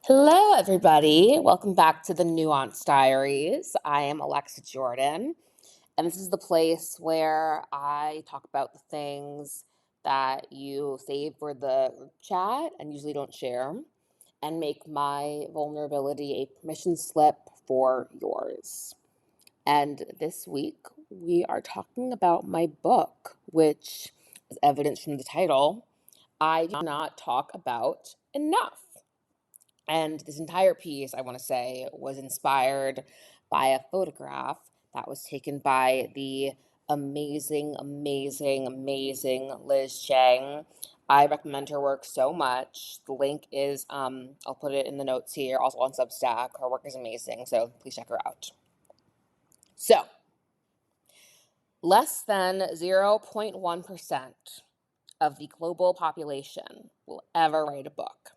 Hello, everybody. Welcome back to the Nuance Diaries. I am Alexa Jordan, and this is the place where I talk about the things that you save for the chat and usually don't share, and make my vulnerability a permission slip for yours. And this week, we are talking about my book, which, as evidence from the title, I do not talk about enough. And this entire piece, I want to say, was inspired by a photograph that was taken by the amazing Liz Chang. I recommend her work so much. The link is, I'll put it in the notes here, also on Substack. Her work is amazing, so please check her out. So, less than 0.1% of the global population will ever write a book.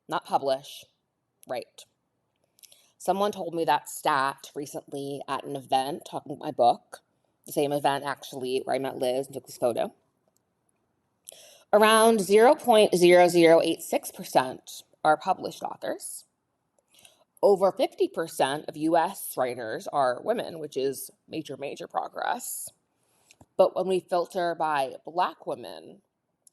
Not publish, write. Someone told me that stat recently at an event talking about my book, the same event actually where I met Liz and took this photo. Around 0.0086% are published authors. Over 50% of US writers are women, which is major progress. But when we filter by Black women,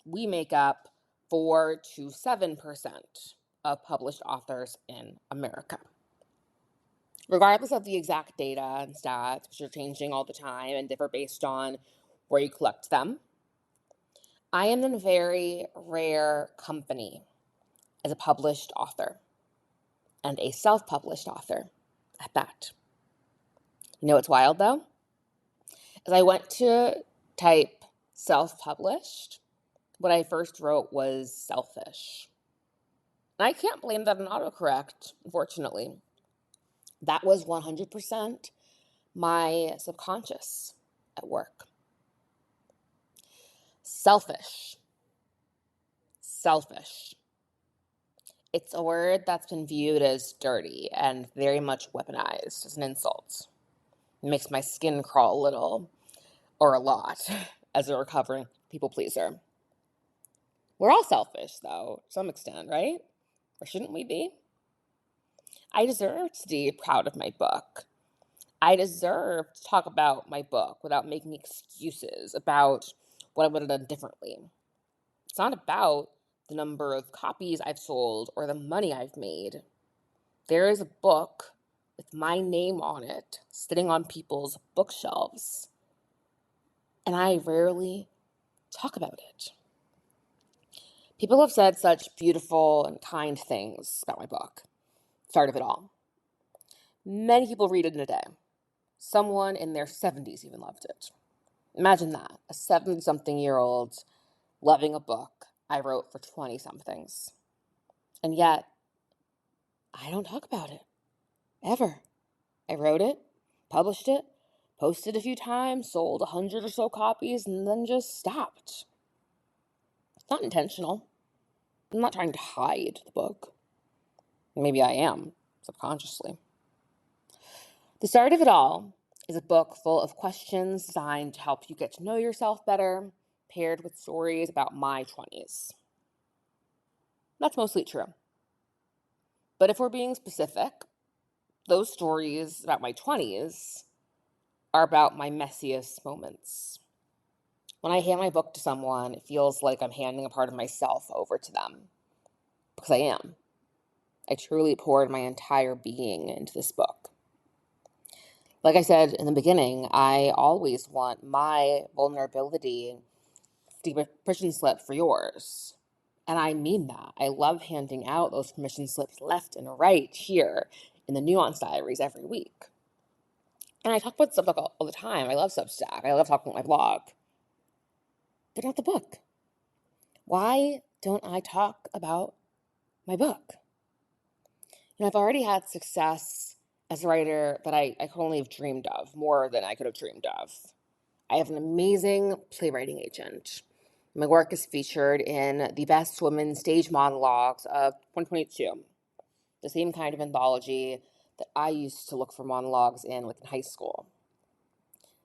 we make up 4 to 7% of published authors in America. Regardless of the exact data and stats, which are changing all the time and differ based on where you collect them, I am in a very rare company as a published author and a self-published author at that. You know what's wild though? As I went to type self-published, what I first wrote was selfish. And I can't blame that on autocorrect, unfortunately. That was 100% my subconscious at work. Selfish. It's a word that's been viewed as dirty and very much weaponized as an insult. It makes my skin crawl a little, or a lot, as a recovering people pleaser. We're all selfish, though, to some extent, right? Or shouldn't we be? I deserve to be proud of my book. I deserve to talk about my book without making excuses about what I would have done differently. It's not about the number of copies I've sold or the money I've made. There is a book with my name on it sitting on people's bookshelves, and I rarely talk about it. People have said such beautiful and kind things about my book. Start of it all. Many people read it in a day. Someone in their 70s even loved it. Imagine that, a 70-something-year-old loving a book I wrote for 20-somethings. And yet, I don't talk about it. Ever. I wrote it, published it, posted a few times, sold 100 or so copies, and then just stopped. It's not intentional. I'm not trying to hide the book. Maybe I am, subconsciously. The start of it all is a book full of questions designed to help you get to know yourself better, paired with stories about my 20s. That's mostly true. But if we're being specific, those stories about my 20s are about my messiest moments. When I hand my book to someone, it feels like I'm handing a part of myself over to them. Because I am. I truly poured my entire being into this book. Like I said in the beginning, I always want my vulnerability to be a permission slip for yours. And I mean that. I love handing out those permission slips left and right here in the Nuance Diaries every week. And I talk about Substack all the time. I love Substack. I love talking about my blog. But not the book. Why don't I talk about my book? I've already had success as a writer that I could only have dreamed of, more than I could have dreamed of. I have an amazing playwriting agent. My work is featured in the Best Women Stage Monologues of 2022, the same kind of anthology that I used to look for monologues in high school.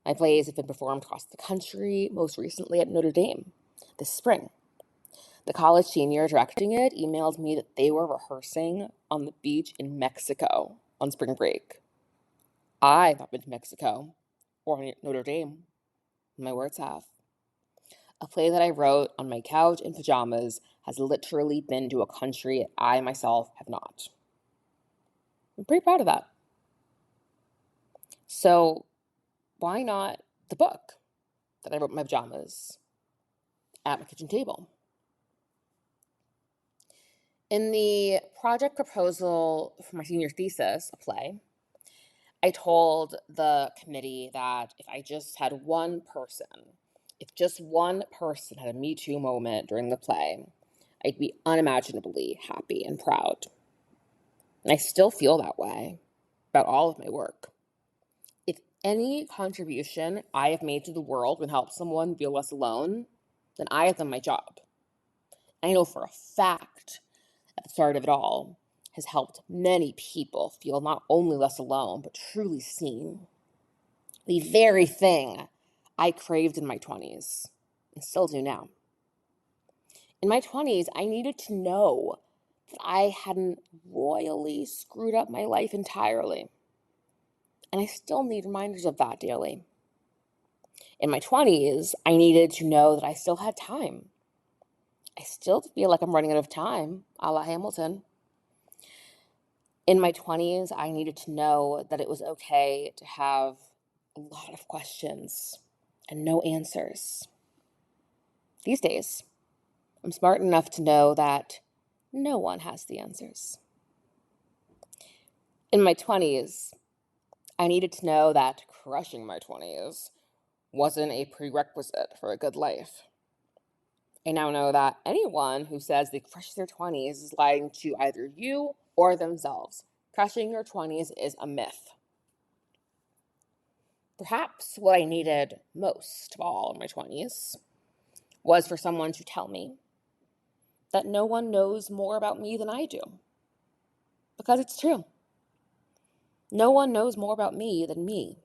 My plays have been performed across the country, most recently at Notre Dame this spring. The college senior directing it emailed me that they were rehearsing on the beach in Mexico on spring break. I've not been to Mexico or Notre Dame. My words have. A play that I wrote on my couch in pajamas has literally been to a country I myself have not. I'm pretty proud of that. So why not the book that I wrote in my pajamas at my kitchen table? In the project proposal for my senior thesis, a play, I told the committee that if just one person had a Me Too moment during the play, I'd be unimaginably happy and proud. And I still feel that way about all of my work. If any contribution I have made to the world can help someone feel less alone, then I have done my job. I know for a fact at the start of it all has helped many people feel not only less alone, but truly seen. The very thing I craved in my 20s and still do now. In my 20s, I needed to know that I hadn't royally screwed up my life entirely. And I still need reminders of that daily. In my 20s, I needed to know that I still had time. I still feel like I'm running out of time, a la Hamilton. In my 20s, I needed to know that it was okay to have a lot of questions and no answers. These days, I'm smart enough to know that no one has the answers. In my 20s, I needed to know that crushing my 20s wasn't a prerequisite for a good life. I now know that anyone who says they crush their 20s is lying to either you or themselves. Crushing your 20s is a myth. Perhaps what I needed most of all in my 20s was for someone to tell me that no one knows more about me than I do. Because it's true. No one knows more about me than me.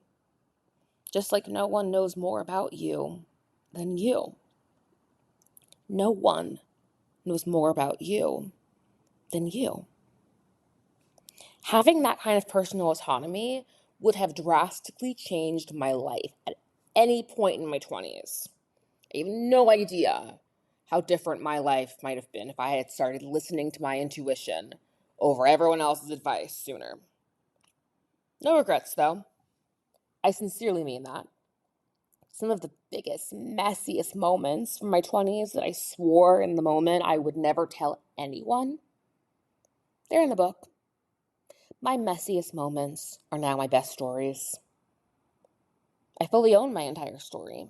Just like no one knows more about you than you. No one knows more about you than you. Having that kind of personal autonomy would have drastically changed my life at any point in my 20s. I have no idea how different my life might have been if I had started listening to my intuition over everyone else's advice sooner. No regrets, though. I sincerely mean that. Some of the biggest, messiest moments from my 20s that I swore in the moment I would never tell anyone, they're in the book. My messiest moments are now my best stories. I fully own my entire story,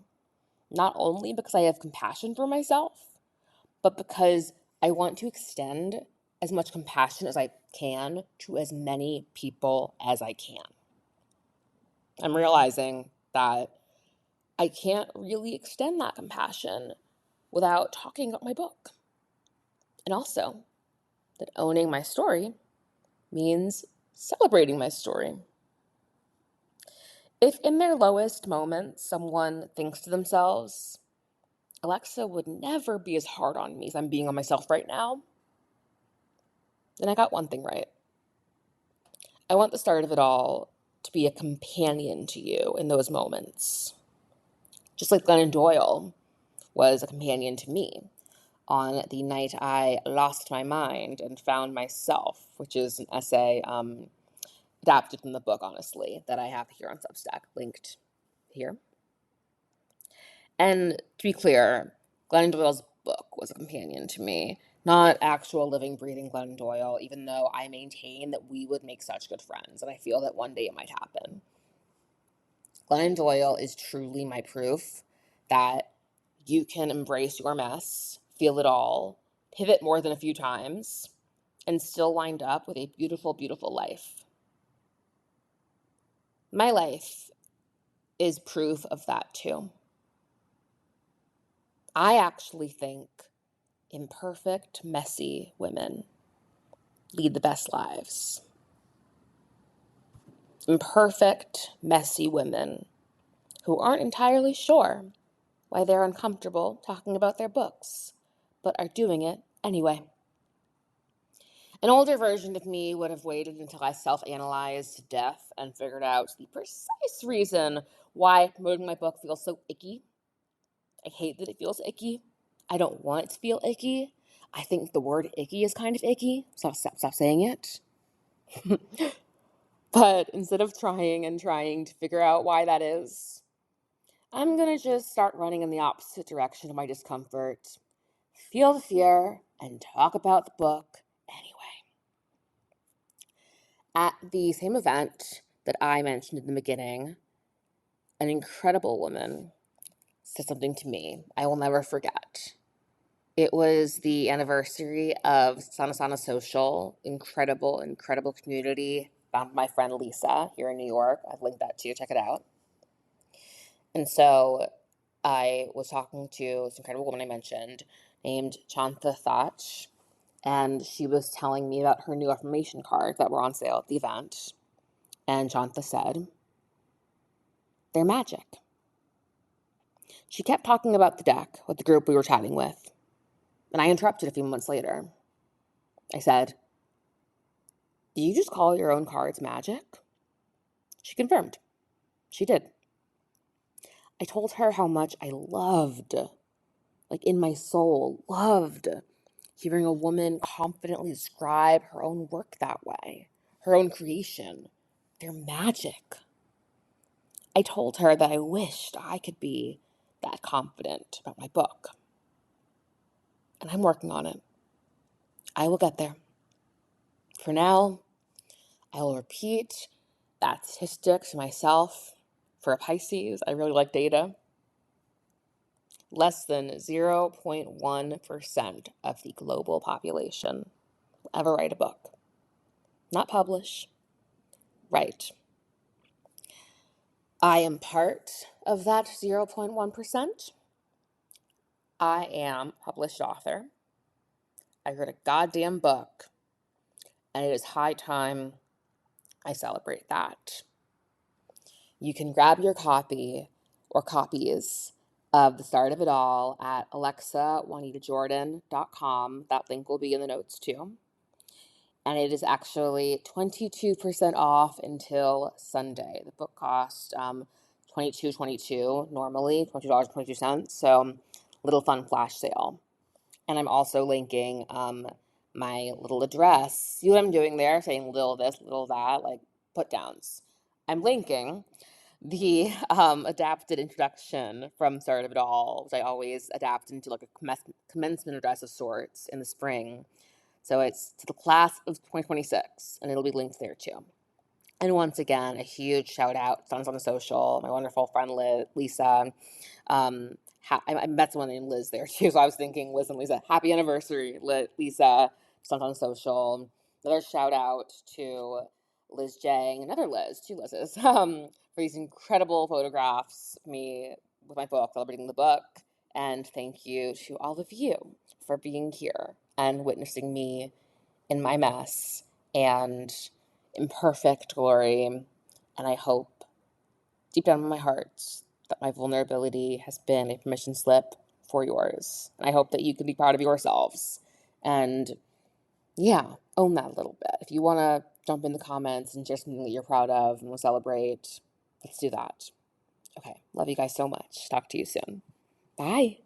not only because I have compassion for myself, but because I want to extend as much compassion as I can to as many people as I can. I'm realizing that I can't really extend that compassion without talking about my book. And also, that owning my story means celebrating my story. If in their lowest moments someone thinks to themselves, Alexa would never be as hard on me as I'm being on myself right now, then I got one thing right. I want the start of it all to be a companion to you in those moments. Just like Glennon Doyle was a companion to me on the night I lost my mind and found myself, which is an essay adapted from the book, honestly, that I have here on Substack, linked here. And to be clear, Glennon Doyle's book was a companion to me, not actual living, breathing Glennon Doyle, even though I maintain that we would make such good friends, and I feel that one day it might happen. Glennon Doyle is truly my proof that you can embrace your mess, feel it all, pivot more than a few times, and still wind up with a beautiful, beautiful life. My life is proof of that too. I actually think imperfect, messy women lead the best lives. Imperfect, messy women who aren't entirely sure why they're uncomfortable talking about their books, but are doing it anyway. An older version of me would have waited until I self-analyzed to death and figured out the precise reason why promoting my book feels so icky. I hate that it feels icky. I don't want it to feel icky. I think the word icky is kind of icky. Stop saying it. But instead of trying to figure out why that is, I'm going to just start running in the opposite direction of my discomfort, feel the fear, and talk about the book anyway. At the same event that I mentioned in the beginning, an incredible woman said something to me I will never forget. It was the anniversary of Sana Sana Social, incredible community, found my friend Lisa here in New York. I've linked that to you, check it out. And so I was talking to this incredible woman I mentioned named Chantha Thatch, and she was telling me about her new affirmation cards that were on sale at the event. And Chantha said, they're magic. She kept talking about the deck with the group we were chatting with, and I interrupted a few months later. I said, do you just call your own cards magic? She confirmed. She did. I told her how much I loved, like in my soul, loved hearing a woman confidently describe her own work that way, her own creation. They're magic. I told her that I wished I could be that confident about my book. And I'm working on it. I will get there. For now, I will repeat that statistic to myself. For a Pisces, I really like data. Less than 0.1% of the global population will ever write a book. Not publish, write. I am part of that 0.1%. I am a published author. I wrote a goddamn book, and it is high time I celebrate that. You can grab your copy or copies of The Start of It All at alexajuanitajordan.com. That link will be in the notes too. And it is actually 22% off until Sunday. The book cost $22.22 normally, $22.22. So little fun flash sale. And I'm also linking my little address. See what I'm doing there? Saying little this, little that, like put downs. I'm linking the adapted introduction from Start of It All, which I always adapt into like a commencement address of sorts in the spring. So it's to the class of 2026, and it'll be linked there too. And once again, a huge shout out to on the Social, my wonderful friend Lisa. I met someone named Liz there too, so I was thinking Liz and Lisa, happy anniversary, Lisa, on Social. Another shout out to Liz Jang, another Liz, two Liz's, for these incredible photographs of me with my book, celebrating the book. And thank you to all of you for being here and witnessing me in my mess and imperfect glory. And I hope deep down in my heart that my vulnerability has been a permission slip for yours. And I hope that you can be proud of yourselves and own that a little bit. If you want to jump in the comments and share something that you're proud of and we'll celebrate, let's do that. Okay, love you guys so much. Talk to you soon. Bye.